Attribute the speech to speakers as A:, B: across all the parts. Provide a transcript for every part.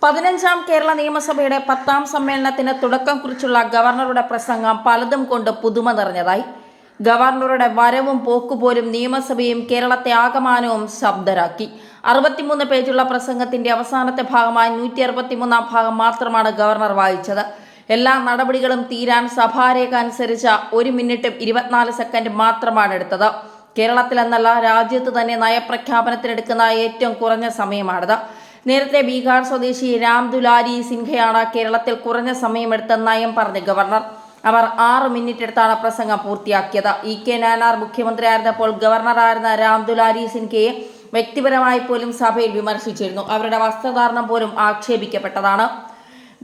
A: 15ാം കേരള നിയമസഭയുടെ 10ാം സമ്മേളനത്തിന് തുടക്കം കുറിച്ചുള്ള ഗവർണറുടെ പ്രസംഗം പലതും കൊണ്ട് പുതുമ നിറഞ്ഞതായി. ഗവർണറുടെ വരവും പോക്കുപോലും നിയമസഭയും കേരളത്തെ ആകമാനവും ശബ്ദരാക്കി. 63 പേജുള്ള പ്രസംഗത്തിന്റെ അവസാനത്തെ ഭാഗമായി 163ാം ഭാഗം മാത്രമാണ് ഗവർണർ വായിച്ചത്. എല്ലാ നടപടികളും തീരാൻ സഭാരേഖ അനുസരിച്ച് 1 മിനിറ്റും 24 സെക്കൻഡ് മാത്രമാണ് എടുത്തത്. കേരളത്തിലെന്നല്ല, രാജ്യത്ത് തന്നെ നയപ്രഖ്യാപനത്തിനെടുക്കുന്ന ഏറ്റവും കുറഞ്ഞ സമയമാണിത്. നേരത്തെ ബീഹാർ സ്വദേശി രാം ദുലാരി സിൻഹയാണ് കേരളത്തിൽ കുറഞ്ഞ സമയമെടുത്ത് നയം പറഞ്ഞ ഗവർണർ. അവർ 6 മിനിറ്റ് എടുത്താണ് പ്രസംഗം പൂർത്തിയാക്കിയത്. കെ നായനാർ മുഖ്യമന്ത്രിയായിരുന്നപ്പോൾ ഗവർണറായിരുന്ന രാം ദുലാരി സിൻഹയെ വ്യക്തിപരമായി പോലും സഭയിൽ വിമർശിച്ചിരുന്നു. അവരുടെ വസ്ത്രധാരണം പോലും ആക്ഷേപിക്കപ്പെട്ടതാണ്.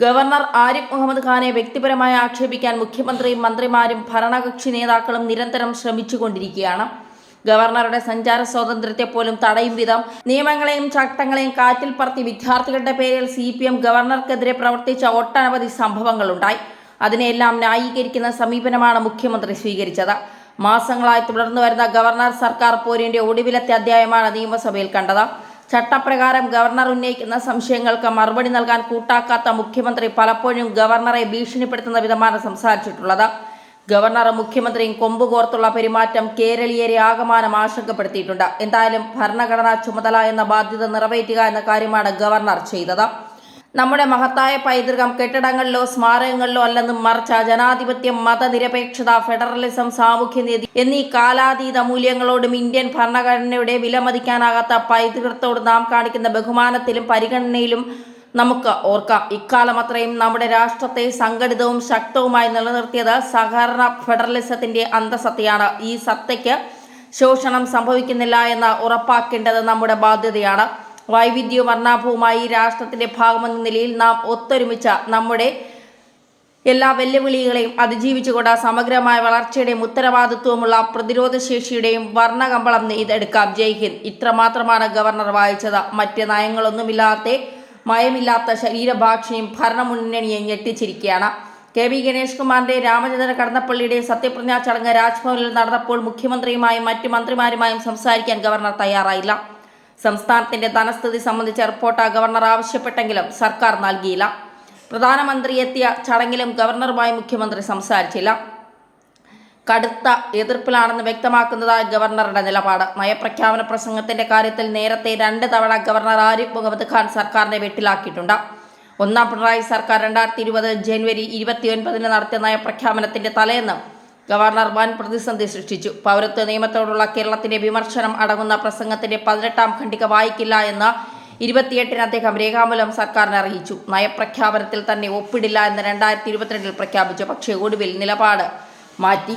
A: ഗവർണർ ആരിഫ് മുഹമ്മദ് ഖാനെ വ്യക്തിപരമായി ആക്ഷേപിക്കാൻ മുഖ്യമന്ത്രിയും മന്ത്രിമാരും ഭരണകക്ഷി നേതാക്കളും നിരന്തരം ശ്രമിച്ചുകൊണ്ടിരിക്കുകയാണ്. ഗവർണറുടെ സഞ്ചാര സ്വാതന്ത്ര്യത്തെ പോലും തടയും വിധം നിയമങ്ങളെയും ചട്ടങ്ങളെയും കാറ്റിൽ പറത്തി വിദ്യാർത്ഥികളുടെ പേരിൽ CPM ഗവർണർക്കെതിരെ പ്രവർത്തിച്ച ഒട്ടനവധി സംഭവങ്ങളുണ്ടായി. അതിനെല്ലാം ന്യായീകരിക്കുന്ന സമീപനമാണ് മുഖ്യമന്ത്രി സ്വീകരിച്ചത്. മാസങ്ങളായി തുടർന്നു വരുന്ന ഗവർണർ സർക്കാർ പോരിന്റെ ഒടുവിലത്തെ അധ്യായമാണ് നിയമസഭയിൽ കണ്ടത്. ചട്ടപ്രകാരം ഗവർണർ ഉന്നയിക്കുന്ന സംശയങ്ങൾക്ക് മറുപടി നൽകാൻ കൂട്ടാക്കാത്ത മുഖ്യമന്ത്രി പലപ്പോഴും ഗവർണറെ ഭീഷണിപ്പെടുത്തുന്ന വിധമാണ് സംസാരിച്ചിട്ടുള്ളത്. ഗവർണറും മുഖ്യമന്ത്രിയും കൊമ്പുകോർത്തുള്ള പെരുമാറ്റം കേരളീയരെ ആകമാനം ആശങ്കപ്പെടുത്തിയിട്ടുണ്ട്. എന്തായാലും ഭരണഘടനാ ചുമതല എന്ന ബാധ്യത നിറവേറ്റുക എന്ന കാര്യമാണ് ഗവർണർ ചെയ്തത്. നമ്മുടെ മഹത്തായ പൈതൃകം കെട്ടിടങ്ങളിലോ സ്മാരകങ്ങളിലോ അല്ലെന്നും മറിച്ച് ജനാധിപത്യം, മതനിരപേക്ഷത, ഫെഡറലിസം, സാമൂഹ്യനീതി എന്നീ കാലാതീത മൂല്യങ്ങളോടും ഇന്ത്യൻ ഭരണഘടനയുടെ വിലമതിക്കാനാകാത്ത പൈതൃകത്തോട് നാം കാണിക്കുന്ന ബഹുമാനത്തിലും പരിഗണനയിലും നമുക്ക് ഓർക്കാം. ഇക്കാലം അത്രയും നമ്മുടെ രാഷ്ട്രത്തെ സംഘടിതവും ശക്തവുമായി നിലനിർത്തിയത് സഹകരണ ഫെഡറലിസത്തിന്റെ അന്തസത്തയാണ്. ഈ സത്തയ്ക്ക് ശോഷണം സംഭവിക്കുന്നില്ല എന്ന് ഉറപ്പാക്കേണ്ടത് നമ്മുടെ ബാധ്യതയാണ്. വൈവിധ്യവും വർണ്ണാഭവുമായി ഈ രാഷ്ട്രത്തിന്റെ ഭാഗമെന്ന നിലയിൽ നാം ഒത്തൊരുമിച്ച് നമ്മുടെ എല്ലാ വെല്ലുവിളികളെയും അതിജീവിച്ചുകൊണ്ട് സമഗ്രമായ വളർച്ചയുടെയും ഉത്തരവാദിത്വമുള്ള പ്രതിരോധശേഷിയുടെയും വർണ്ണകമ്പളം നെയ്തെടുക്കാം. ജയ് ഹിന്ദ്. ഇത്രമാത്രമാണ് ഗവർണർ വായിച്ചത്. മറ്റ് നയങ്ങളൊന്നുമില്ലാത്ത മയമില്ലാത്ത ശരീരഭാഷയും ഭരണമുന്നണിയെ ഞെട്ടിച്ചിരിക്കുകയാണ്. KV ഗണേഷ് കുമാറിന്റെ രാമചന്ദ്രൻ കടന്നപ്പള്ളിയുടെ സത്യപ്രതിജ്ഞാ ചടങ്ങ് രാജ്ഭവനിൽ നടന്നപ്പോൾ മുഖ്യമന്ത്രിയുമായും മറ്റ് മന്ത്രിമാരുമായും സംസാരിക്കാൻ ഗവർണർ തയ്യാറായില്ല. സംസ്ഥാനത്തിന്റെ ധനസ്ഥിതി സംബന്ധിച്ച റിപ്പോർട്ട് ഗവർണർ ആവശ്യപ്പെട്ടെങ്കിലും സർക്കാർ നൽകിയില്ല. പ്രധാനമന്ത്രി എത്തിയ ചടങ്ങിലും ഗവർണറുമായി മുഖ്യമന്ത്രി സംസാരിച്ചില്ല. കടുത്ത എതിർപ്പിലാണെന്ന് വ്യക്തമാക്കുന്നതായി ഗവർണറുടെ നിലപാട്. നയപ്രഖ്യാപന പ്രസംഗത്തിന്റെ കാര്യത്തിൽ നേരത്തെ 2 തവണ ഗവർണർ ആരിഫ് മുഹമ്മദ് ഖാൻ സർക്കാരിനെ വെട്ടിലാക്കിയിട്ടുണ്ട്. 1ാം പിണറായി സർക്കാർ 2020 ജനുവരി 29 നടത്തിയ നയപ്രഖ്യാപനത്തിന്റെ തലേന്ന് ഗവർണർ വൻ പ്രതിസന്ധി സൃഷ്ടിച്ചു. പൗരത്വ നിയമത്തോടുള്ള കേരളത്തിന്റെ വിമർശനം അടങ്ങുന്ന പ്രസംഗത്തിന്റെ 18ാം ഖണ്ഡിക വായിക്കില്ല എന്ന് 28-ന് അദ്ദേഹം രേഖാമൂലം സർക്കാരിനെ അറിയിച്ചു. നയപ്രഖ്യാപനത്തിൽ തന്നെ ഒപ്പിടില്ല എന്ന് 2022 പ്രഖ്യാപിച്ചു. പക്ഷേ ഒടുവിൽ നിലപാട് മാറ്റി.